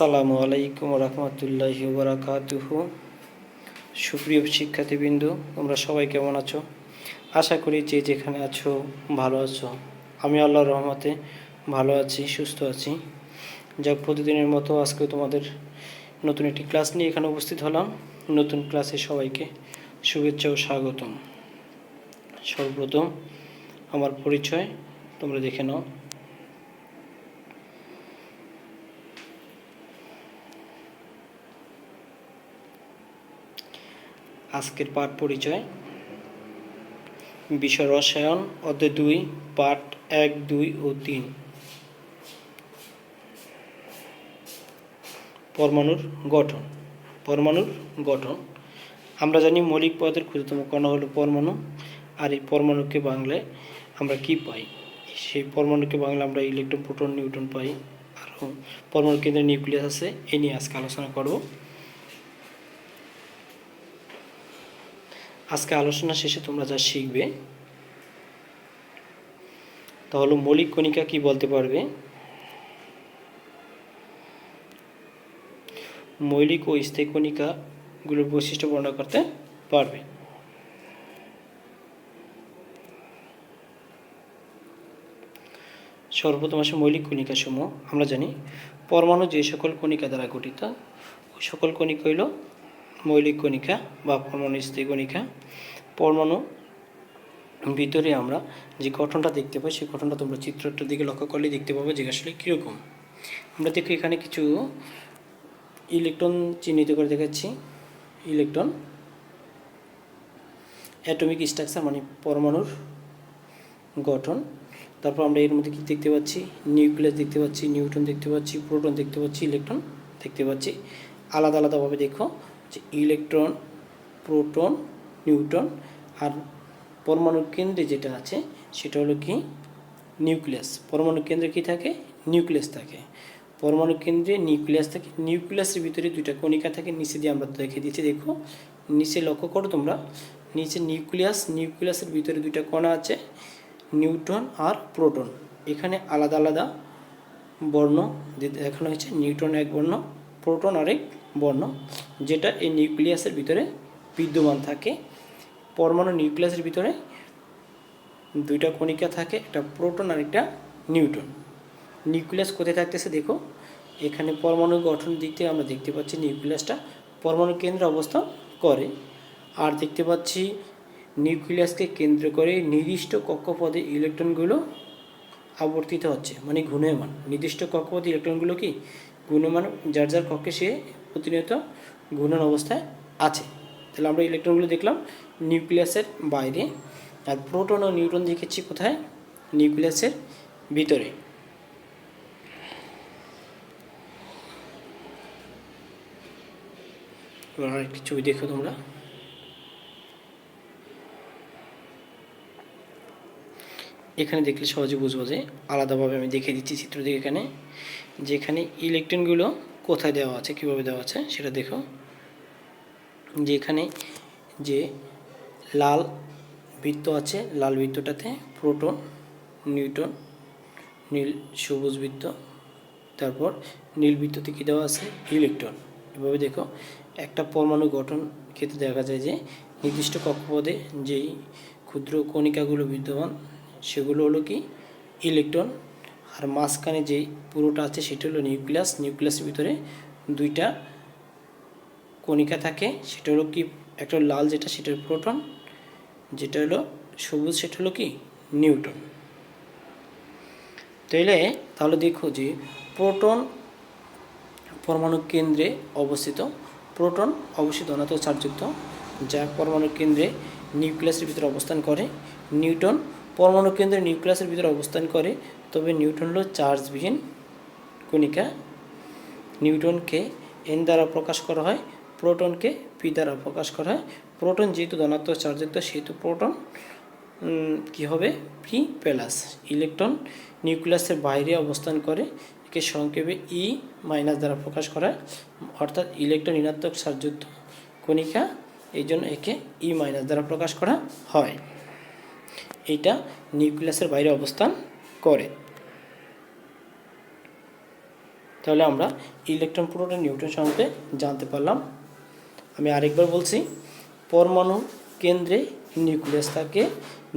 আসসালামু আলাইকুম রহমতুল্লাহি ওয়া বারাকাতুহু। সুপ্রিয় শিক্ষার্থীবৃন্দ, তোমরা সবাই কেমন আছো? আশা করি যে যেখানে আছো ভালো আছো। আমি আল্লাহর রহমতে ভালো আছি, সুস্থ আছি। যা প্রতিদিনের মতো আজকেও তোমাদের নতুন একটি ক্লাস নিয়ে এখানে উপস্থিত হলাম। নতুন ক্লাসে সবাইকে শুভেচ্ছা ও স্বাগতম। সর্বপ্রথম আমার পরিচয় তোমরা দেখে নাও। আজকের পাঠ পরিচয়, বিষয় রসায়ন, অধ্যায় 2, পাঠ 1, 2 ও 3। পরমাণুর গঠন। পরমাণুর গঠন আমরা জানি মৌলিক পদার্থের ক্ষুদ্রতম কণা হলো পরমাণু। আর এই পরমাণুকে বাংলায় আমরা কি পাই? সেই পরমাণুকে বাংলায় আমরা ইলেকট্রন, প্রোটন, নিউট্রন পাই। আর পরমাণুর কেন্দ্রে নিউক্লিয়াস আছে। এ নিয়ে আজকে আলোচনা করব। আজকে আলোচনা শেষে তোমরা যা শিখবে তা হলো মৌলিক কণিকা কি বলতে পারবে, মৌলিক ও স্থায়ী কণিকাগুলোর বৈশিষ্ট্য বর্ণনা করতে পারবে। সর্বপ্রথম আসে মৌলিক কণিকা সমূহ। আমরা জানি পরমাণু যে সকল কণিকা দ্বারা গঠিত ওই সকল কণিকা হইল মৌলিক কণিকা বা পরমাণু স্থায়ী কণিকা। পরমাণু ভিতরে আমরা যে গঠনটা দেখতে পাই সেই গঠনটা তোমরা চিত্রটার দিকে লক্ষ্য করলে দেখতে পাবে যে আসলে কীরকম। আমরা দেখো এখানে কিছু ইলেকট্রন চিহ্নিত করে দেখাচ্ছি। ইলেকট্রন অ্যাটমিক স্ট্রাকচার মানে পরমাণুর গঠন। তারপর আমরা এর মধ্যে কী দেখতে পাচ্ছি? নিউক্লিয়াস দেখতে পাচ্ছি, নিউট্রন দেখতে পাচ্ছি, প্রোটন দেখতে পাচ্ছি, ইলেকট্রন দেখতে পাচ্ছি। আলাদা আলাদাভাবে দেখো যে ইলেকট্রন, প্রোটন, নিউট্রন আর পরমাণুর কেন্দ্রে যেটা আছে সেটা হলো কি নিউক্লিয়াস। পরমাণুর কেন্দ্রে কী থাকে? নিউক্লিয়াস থাকে। পরমাণু কেন্দ্রে নিউক্লিয়াস থাকে। নিউক্লিয়াসের ভিতরে দুইটা কণিকা থাকে। নিচে দিয়ে আমরা দেখে দিচ্ছি, দেখো নিচে লক্ষ্য করো তোমরা। নিচে নিউক্লিয়াসের ভিতরে দুইটা কণা আছে, নিউট্রন আর প্রোটন। এখানে আলাদা আলাদা বর্ণ দেখানো হয়েছে। নিউট্রন এক বর্ণ, প্রোটন আরেক বর্ণ, যেটা এই নিউক্লিয়াসের ভিতরে বিদ্যমান থাকে। পরমাণু নিউক্লিয়াসের ভিতরে দুইটা কণিকা থাকে, একটা প্রোটন আর একটা নিউট্রন। নিউক্লিয়াস কোথায় থাকতেছে দেখো, এখানে পরমাণু গঠন দিক থেকে আমরা দেখতে পাচ্ছি নিউক্লিয়াসটা পরমাণু কেন্দ্রে অবস্থান করে। আর দেখতে পাচ্ছি নিউক্লিয়াসকে কেন্দ্র করে নির্দিষ্ট কক্ষপথে ইলেকট্রনগুলো আবর্তিত হচ্ছে, মানে ঘূর্ণায়মান। নির্দিষ্ট কক্ষপথে ইলেকট্রনগুলো কি ঘূর্ণায়মান, যার যার কক্ষে সে প্রতিনিয়ত ঘূর্ণন অবস্থায় আছে। তাহলে আমরা ইলেকট্রনগুলো দেখলাম নিউক্লিয়াসের বাইরে, আর প্রোটন ও নিউট্রন দেখেছি কোথায়? নিউক্লিয়াসের ভিতরে। আরেকটি ছবি দেখো তোমরা। এখানে দেখলে সহজে বুঝবো যে আলাদাভাবে আমি দেখিয়ে দিচ্ছি চিত্র দিকে এখানে, যেখানে ইলেকট্রনগুলো কোথায় দেওয়া আছে, কীভাবে দেওয়া আছে সেটা দেখো। যে এখানে যে লাল বৃত্ত আছে, লাল বৃত্তটাতে প্রোটন, নিউট্রন, নীল সবুজ বৃত্ত, তারপর নীল বৃত্ততে কী দেওয়া আছে? ইলেকট্রন। এভাবে দেখো একটা পরমাণু গঠন ক্ষেত্রে দেখা যায় যে নির্দিষ্ট কক্ষপথে যেই ক্ষুদ্র কণিকাগুলো বিদ্যমান সেগুলো হলো কি ইলেকট্রন। আর মাঝখানে যেই পুরোটা আছে সেটা হলো নিউক্লিয়াস। নিউক্লিয়াসের ভিতরে দুইটা কণিকা থাকে, সেটা হলো কি একটা লাল যেটা সেটা প্রোটন, যেটা হলো সবুজ সেটা হলো কি নিউট্রন। তাহলে দেখো যে প্রোটন পরমাণু কেন্দ্রে অবস্থিত। প্রোটন অবশ্যই ধনাত্মক চার্জযুক্ত, যা পরমাণু কেন্দ্রে নিউক্লিয়াসের ভিতরে অবস্থান করে। নিউট্রন পরমাণু কেন্দ্রে নিউক্লিয়াসের ভিতরে অবস্থান করে, তবে নিউট্রন হলো চার্জবিহীন কণিকা। নিউট্রনকে এন দ্বারা প্রকাশ করা হয়, প্রোটনকে পি দ্বারা প্রকাশ করা হয়। প্রোটন যেহেতু ধনাত্মক চার্জযুক্ত সেহেতু প্রোটন কী হবে? P plus. ইলেকট্রন নিউক্লিয়াসের বাইরে অবস্থান করে, একে সংক্ষেপে ই মাইনাস দ্বারা প্রকাশ করা হয়, অর্থাৎ ইলেকট্রন ঋণাত্মক চার্জযুক্ত কণিকা, এই জন্য একে ই মাইনাস দ্বারা প্রকাশ করা হয়। এইটা নিউক্লিয়াসের বাইরে অবস্থান করে। তাহলে আমরা ইলেকট্রন, প্রোটন, নিউট্রন সম্পর্কে জানতে পারলাম। আমি আরেকবার বলছি, পরমাণু কেন্দ্রে নিউক্লিয়াস থাকে,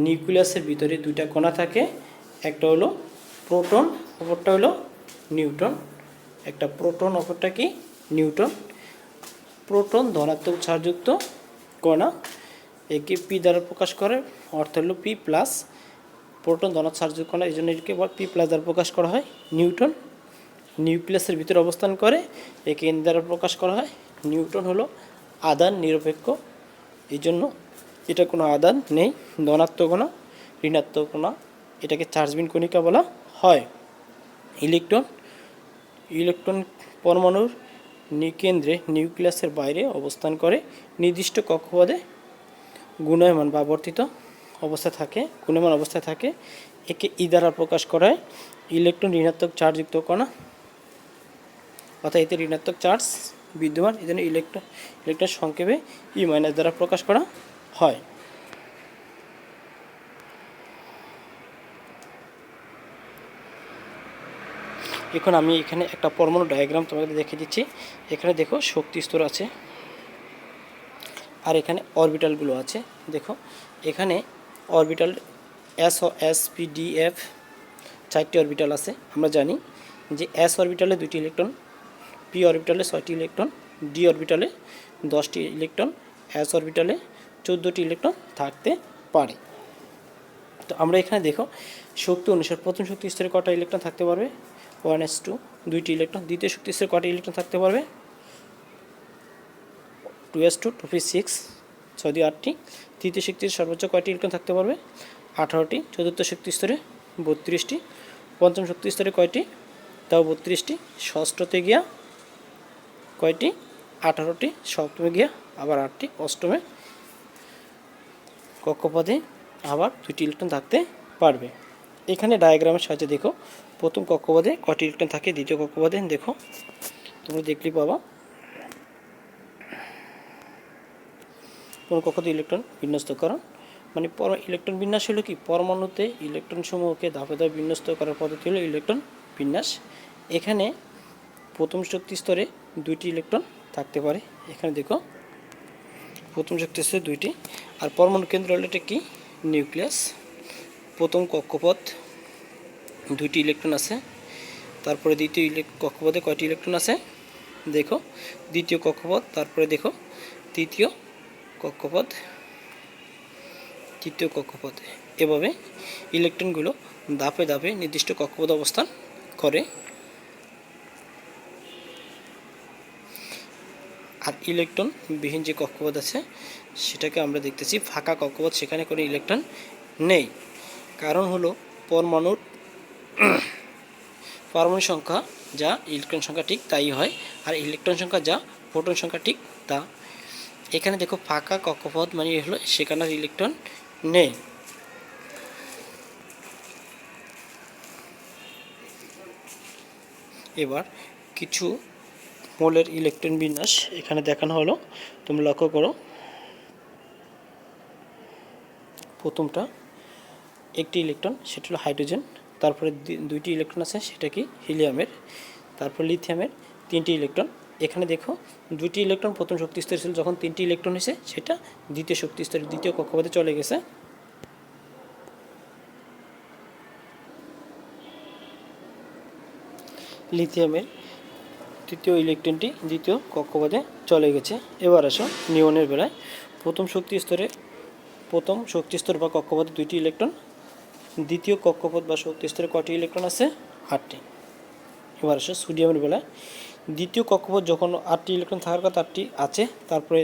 নিউক্লিয়াসের ভিতরে দুইটা কণা থাকে, একটা হলো প্রোটন, অপরটা হলো নিউট্রন। একটা প্রোটন, অপরটা কি নিউট্রন। প্রোটন ধনাত্মক চার্জযুক্ত কণা, একে পি দ্বারা প্রকাশ করে, অর্থ হলো পি প্লাস। প্রোটন ধনাত্মক চার্জযুক্ত কণা, এই জন্য একে পি প্লাস দ্বারা প্রকাশ করা হয়। নিউট্রন নিউক্লিয়াসের ভিতরে অবস্থান করে, একে এন দ্বারা প্রকাশ করা হয়। নিউট্রন হলো আধান নিরপেক্ষ, এই জন্য এটা কোনো আধান নেই, ধনাত্মক কণা, ঋণাত্মক কণা, এটাকে চার্জবিহীন কণিকা বলা হয়। ইলেকট্রন ইলেকট্রন পরমাণুর কেন্দ্রে নিউক্লিয়াসের বাইরে অবস্থান করে, নির্দিষ্ট কক্ষপথে গুণায়মান বা আবর্তিত অবস্থায় থাকে, গুণায়মান অবস্থায় থাকে, একে ই দ্বারা প্রকাশ করা হয়। ইলেকট্রন ঋণাত্মক চার্জযুক্ত কণা, অর্থাৎ এতে ঋণাত্মক চার্জ বিদ্যমান, এই জন্য ইলেকট্রন সংক্ষেপে ই মাইনাস দ্বারা প্রকাশ করা হয়। এখন আমি এখানে একটা পরমাণু ডায়াগ্রাম তোমাদের দেখে দিচ্ছি। এখানে দেখো শক্তি স্তর আছে, আর এখানে অরবিটালগুলো আছে। দেখো এখানে orbital S P D F 4টি অরবিটাল আছে। আমরা জানি যে এস অরবিটালে 2টি ইলেকট্রন, পি অরবিটালে 6টি ইলেকট্রন, ডি অরবিটালে 10টি ইলেকট্রন, এস অরবিটালে 14টি ইলেকট্রন থাকতে পারে। তো আমরা এখানে দেখো শক্তি অনুসারে প্রথম শক্তি স্তরে কটা ইলেকট্রন থাকতে পারবে, 1s2, 2টি ইলেকট্রন। দ্বিতীয় শক্তি স্তরে কটা ইলেকট্রন থাকতে পারবে, 2s2, 2p6, 6 দিয়ে 8টি। তৃতীয় শক্তির সর্বোচ্চ কয়টি ইলেকট্রন থাকতে পারবে, 18টি। চতুর্থ শক্তি স্তরে 32টি। পঞ্চম শক্তি স্তরে কয়টি, তাও 32টি। ষষ্ঠতে গিয়া কয়টি, 18টি। সপ্তমে গিয়া আবার 8টি। অষ্টমে কক্ষপথে আবার 2টি ইলেকট্রন থাকতে পারবে। এখানে ডায়াগ্রামের সাহায্যে দেখো প্রথম কক্ষপথে কয়টি ইলেকট্রন থাকে, দ্বিতীয় কক্ষপথে দেখো, তোমরা দেখলেই পাবা। কোন কক্ষপথে ইলেকট্রন বিন্যস্তকরণ, মানে ইলেকট্রন বিন্যাস হলো কি, পরমাণুতে ইলেকট্রন সমূহকে ধাপে ধাপে বিন্যস্ত করার পদ্ধতি হলো ইলেকট্রন বিন্যাস। এখানে প্রথম শক্তি স্তরে 2টি ইলেকট্রন থাকতে পারে। এখানে দেখো প্রথম শক্তি স্তরে 2টি। আর পরমাণু কেন্দ্র হলো এটা কি, নিউক্লিয়াস। প্রথম কক্ষপথ 2টি ইলেকট্রন আছে। তারপরে দ্বিতীয় কক্ষপথে কয়টি ইলেকট্রন আছে, দেখো দ্বিতীয় কক্ষপথ। তারপরে দেখো তৃতীয় কক্ষপথ, তৃতীয় কক্ষপথ। এভাবে ইলেকট্রনগুলো ধাপে ধাপে নির্দিষ্ট কক্ষপথে অবস্থান করে। আর ইলেকট্রন বিহীন যে কক্ষপথ আছে সেটাকে আমরা দেখতেছি ফাঁকা কক্ষপথ, সেখানে কোনো ইলেকট্রন নেই। কারণ হলো পরমাণুর সংখ্যা যা ইলেকট্রন সংখ্যা ঠিক তাই হয়, আর ইলেকট্রন সংখ্যা যা প্রোটন সংখ্যা ঠিক তা। এখানে দেখো ফাঁকা কক্ষপথ মানে হলো সেখানে ইলেকট্রন নেই। এবার কিছু মোলের ইলেকট্রন বিন্যাস এখানে দেখানো হলো, তুমি লক্ষ্য করো। প্রথমটা একটি ইলেকট্রন, সেটা হলো হাইড্রোজেন। তারপরে 2টি ইলেকট্রন আছে, সেটা কি হিলিয়ামের। তারপর লিথিয়ামের 3টি ইলেকট্রন। এখানে দেখো 2টি ইলেকট্রন প্রথম শক্তি স্তরে ছিল, যখন 3টি ইলেকট্রন হয়েছে সেটা দ্বিতীয় শক্তি স্তরে দ্বিতীয় কক্ষপথে চলে গেছে। লিথিয়ামের তৃতীয় ইলেকট্রনটি দ্বিতীয় কক্ষপথে চলে গেছে। এবার আসো নিয়নের বেলায়, প্রথম শক্তি স্তর বা কক্ষপথে 2টি ইলেকট্রন, দ্বিতীয় কক্ষপথ বা শক্তি স্তরে কয়টি ইলেকট্রন আছে, 8টি। এবার আসো সোডিয়ামের বেলায়, দ্বিতীয় কক্ষপথ যখন 8টি ইলেকট্রন থাকার কথা 8টি আছে,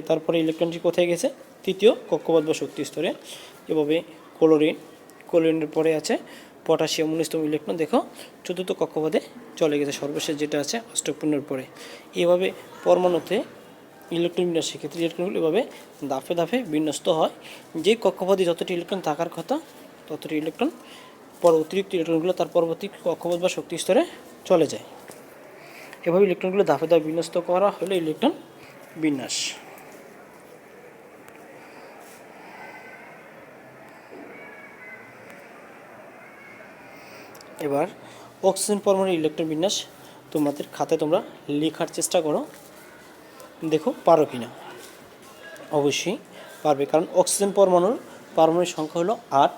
তারপরে ইলেকট্রনটি কোথায় গেছে, তৃতীয় কক্ষপথ বা শক্তি স্তরে। এভাবে ক্লোরিনের পরে আছে পটাশিয়াম 19তম ইলেকট্রন, দেখো চতুর্থ কক্ষপথে চলে গেছে, সর্বশেষ যেটা আছে অষ্টকপূর্ণের পরে। এভাবে পরমাণুতে ইলেকট্রন বিন্যাস, সেক্ষেত্রে ইলেকট্রনগুলো এভাবে ধাপে ধাপে বিন্যস্ত হয়। যে কক্ষপথে যতটি ইলেকট্রন থাকার কথা ততটি ইলেকট্রন, অতিরিক্ত ইলেকট্রনগুলো তার পরবর্তী কক্ষপথ বা শক্তি স্তরে চলে যায়। এভাবে ইলেকট্রনগুলো ধাপে ধাপে বিন্যস্ত করা হলো ইলেকট্রন বিন্যাস। এবার অক্সিজেন পরমাণুর ইলেকট্রন বিন্যাস তোমাদের খাতায় তোমরা লেখার চেষ্টা করো, দেখো পারো কি না। অবশ্যই পারবে, কারণ অক্সিজেন পারমাণবিক সংখ্যা হলো 8।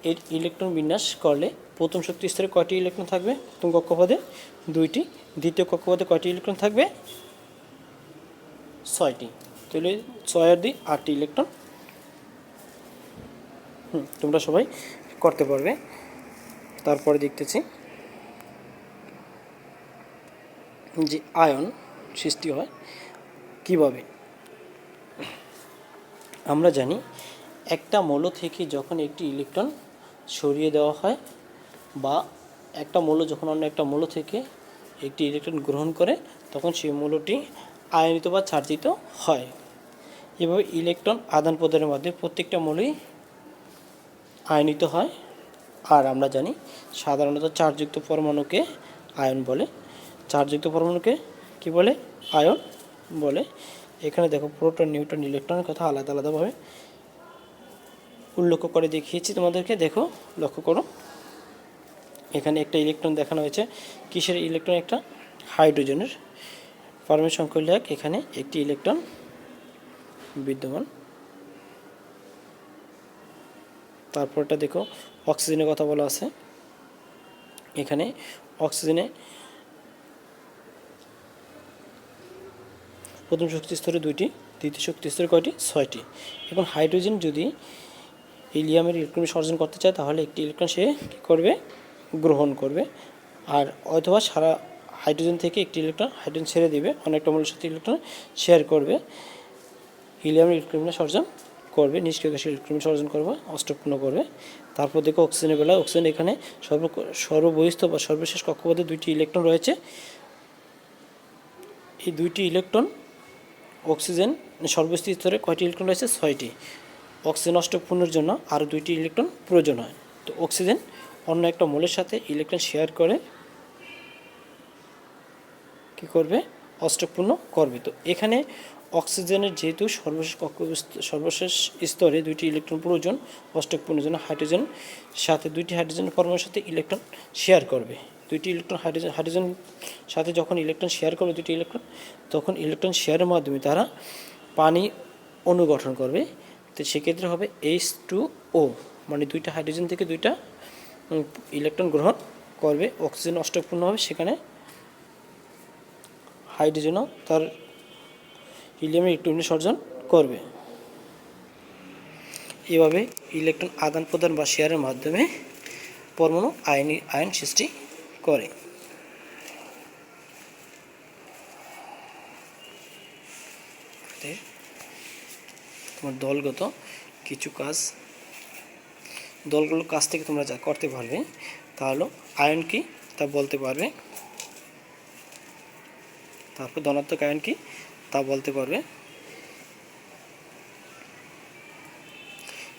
এর ইলেকট্রন বিন্যাস করলে প্রথম শক্তি স্তরে কয়টি ইলেকট্রন থাকবে? প্রথম কক্ষপথে 2টি, দ্বিতীয় কক্ষপথে কয়টি ইলেকট্রন থাকবে? 6টি। তাহলে 6 আর 2 8টি ইলেকট্রন। তোমরা সবাই করতে পারবে। তারপরে দেখতেছি যে আয়ন সৃষ্টি হয় কিভাবে। আমরা জানি একটা মৌল থেকে যখন একটি ইলেকট্রন সরিয়ে দেওয়া হয়, বা একটা মৌল যখন অন্য একটা মৌল থেকে একটি ইলেকট্রন গ্রহণ করে, তখন সেই মৌলটি আয়নিত বা চার্জিত হয়। এভাবে ইলেকট্রন আদান প্রদানের মাধ্যমে প্রত্যেকটা মৌলই আয়নিত হয়। আর আমরা জানি সাধারণত চার্জযুক্ত পরমাণুকে আয়ন বলে। চার্জযুক্ত পরমাণুকে কি বলে? আয়ন বলে। এখানে দেখো প্রোটন, নিউট্রন, ইলেকট্রনের কথা আলাদা আলাদাভাবে উল্লেখ করে দেখিয়েছি তোমাদেরকে। দেখো, লক্ষ্য করো, এখানে একটা ইলেকট্রন দেখানো হয়েছে। কিসের ইলেকট্রন? একটা হাইড্রোজেনের। পারমাণবিক সংখ্যা হলো 1, এখানে একটি ইলেকট্রন বিদ্যমান। তারপরটা দেখো, অক্সিজেনের কথা বলা আছে। এখানে অক্সিজেনে প্রথম শক্তি স্তরে 2টি, দ্বিতীয় শক্তি স্তরে কয়টি? 6টি। এখন হাইড্রোজেন যদি হিলিয়ামের ইলেকট্রন বিসর্জন করতে চায়, তাহলে একটি ইলেকট্রন সে কী করবে? গ্রহণ করবে। আর অথবা সারা হাইড্রোজেন থেকে একটি ইলেকট্রন হাইড্রোজেন ছেড়ে দিবে, অনেকটা মৌলের সাথে ইলেকট্রন শেয়ার করবে, হিলিয়ামের ইলেকট্রন বিসর্জন করবে, নিষ্ক্রিয় গ্যাসের ইলেকট্রন বিসর্জন করবে, অষ্টকপূর্ণ করবে। তারপর দেখো অক্সিজেনের বেলায়, অক্সিজেন এখানে সর্ববহিস্থ বা সর্বশেষ কক্ষপথে 2টি ইলেকট্রন রয়েছে। এই 2টি ইলেকট্রন অক্সিজেন সর্বস্থিত স্তরে কয়টি ইলেকট্রন রয়েছে? 6টি। অক্সিজেন অষ্টকপূর্ণের জন্য আরও 2টি ইলেকট্রন প্রয়োজন হয়। তো অক্সিজেন অন্য একটা মৌলের সাথে ইলেকট্রন শেয়ার করে কী করবে? অষ্টকপূর্ণ করবে। তো এখানে অক্সিজেনের যেহেতু সর্বশেষ স্তরে 2টি ইলেকট্রন প্রয়োজন অষ্টকপূর্ণের জন্য, হাইড্রোজেন সাথে 2টি হাইড্রোজেন পরমাণুর সাথে ইলেকট্রন শেয়ার করবে। 2টি ইলেকট্রন হাইড্রোজেন সাথে যখন ইলেকট্রন শেয়ার করবে 2টি ইলেকট্রন, তখন ইলেকট্রন শেয়ারের মাধ্যমে তারা পানি অণু গঠন করবে। তো সেক্ষেত্রে হবে H2O, মানে 2টা হাইড্রোজেন থেকে 2টা ইলেকট্রন গ্রহণ করবে। অক্সিজেন অষ্টকপূর্ণ হবে, সেখানে হাইড্রোজেনও তার হিলিয়ামের ইলেকট্রন বিসর্জন করবে। এভাবে ইলেকট্রন আদান প্রদান বা শেয়ারের মাধ্যমে পরমাণু আয়ন সৃষ্টি করে। তোমার দলগত কিছু কাজ, দলগুলোর কাছ থেকে তোমরা যা করতে পারবে, তা হলো আয়ন কি তা বলতে পারবে, তারপর ধনাত্মক আয়ন কি তা বলতে পারবে।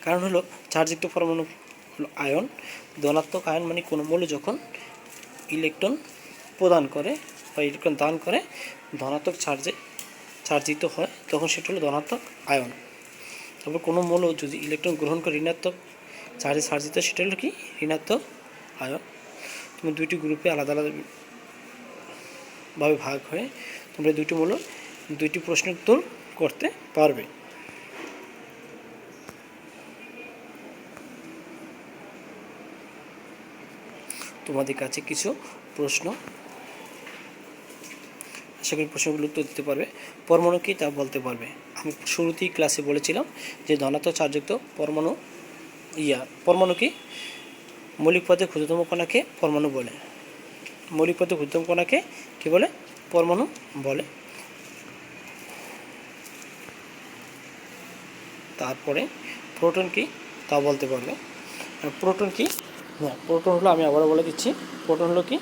কারণ হলো চার্জযুক্ত পরমাণু হলো আয়ন। ধনাত্মক আয়ন মানে কোনো মৌল যখন ইলেকট্রন প্রদান করে বা ইলেকট্রন দান করে ধনাত্মক চার্জিত হয়, তখন সেটা হলো ধনাত্মক আয়ন। তারপর কোনো মৌল যদি ইলেকট্রন গ্রহণ করে ঋণাত্মক চার্জে চার্জিত, সেটা হলো কি? ঋণাত্মক আয়ন। তুমি 2টি গ্রুপে আলাদা আলাদাভাবে ভাগ হয়ে তোমরা 2টি মৌল 2টি প্রশ্নের উত্তর করতে পারবে। তোমাদের কাছে কিছু প্রশ্ন, আশা করি প্রশ্নগুলো উত্তর দিতে পারবে। পরমাণু কি তা বলতে পারবে। আমি শুরুতেই ক্লাসে বলেছিলাম যে ধনাত্মক চার্জযুক্ত পরমাণু কি? মৌলিক পদার্থের ক্ষুদ্রতম কণাকে পরমাণু বলে। মৌলিক পদার্থের ক্ষুদ্রতম কণাকে কি বলে? পরমাণু বলে। তারপরে প্রোটন কি তা বলতে পারবে। প্রোটন কি? হ্যাঁ, প্রোটন হলো, আমি আবারও বলে দিচ্ছি, প্রোটন হলো কি?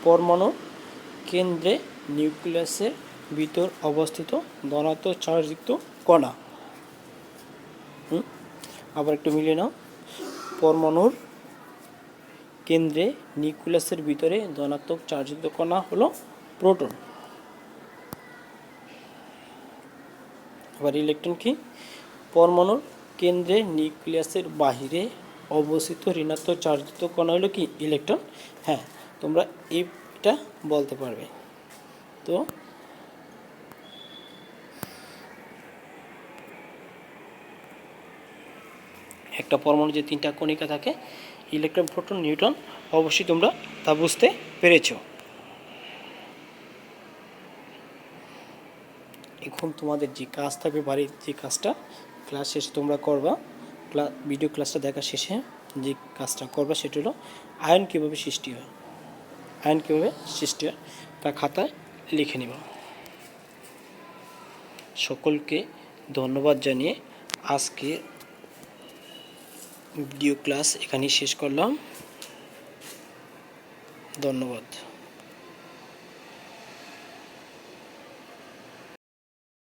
পরমাণু কেন্দ্রে নিউক্লিয়াসের ভিতর অবস্থিত ধনাত্মক চার্জযুক্ত কণা। আবার একটু মিলিয়ে নাও। পরমাণুর কেন্দ্রে নিউক্লিয়াসের ভিতরে ধনাত্মক চার্জযুক্ত কণা হলো প্রোটন। আবার ইলেকট্রন কি? পরমাণুর কেন্দ্রে নিউক্লিয়াসের বাহিরে অবস্থিত ঋণাত্মক চার্জযুক্ত কণা হলো কি? ইলেকট্রন। হ্যাঁ, তোমরা এই সঠিকটা বলতে পারবে। তো একটা পরমাণু যে 3টা কণিকা থাকে, ইলেকট্রন, প্রোটন, নিউট্রন, অবশ্যই তোমরা তা বুঝতে পেরেছো। এখন তোমাদের যে কাজ থাকবে, বাড়ির যে কাজটা ক্লাস শেষে তোমরা করবা, ভিডিও ক্লাসটা দেখা শেষে যে কাজটা করবা সেটা হলো আয়ন কীভাবে সৃষ্টি হয়, আয়ন কীভাবে সৃষ্টি হয় তা খাতায় লিখে নিবা। সকলকে ধন্যবাদ জানিয়ে আজকে ভিডিও ক্লাস এখানেই শেষ করলাম। ধন্যবাদ।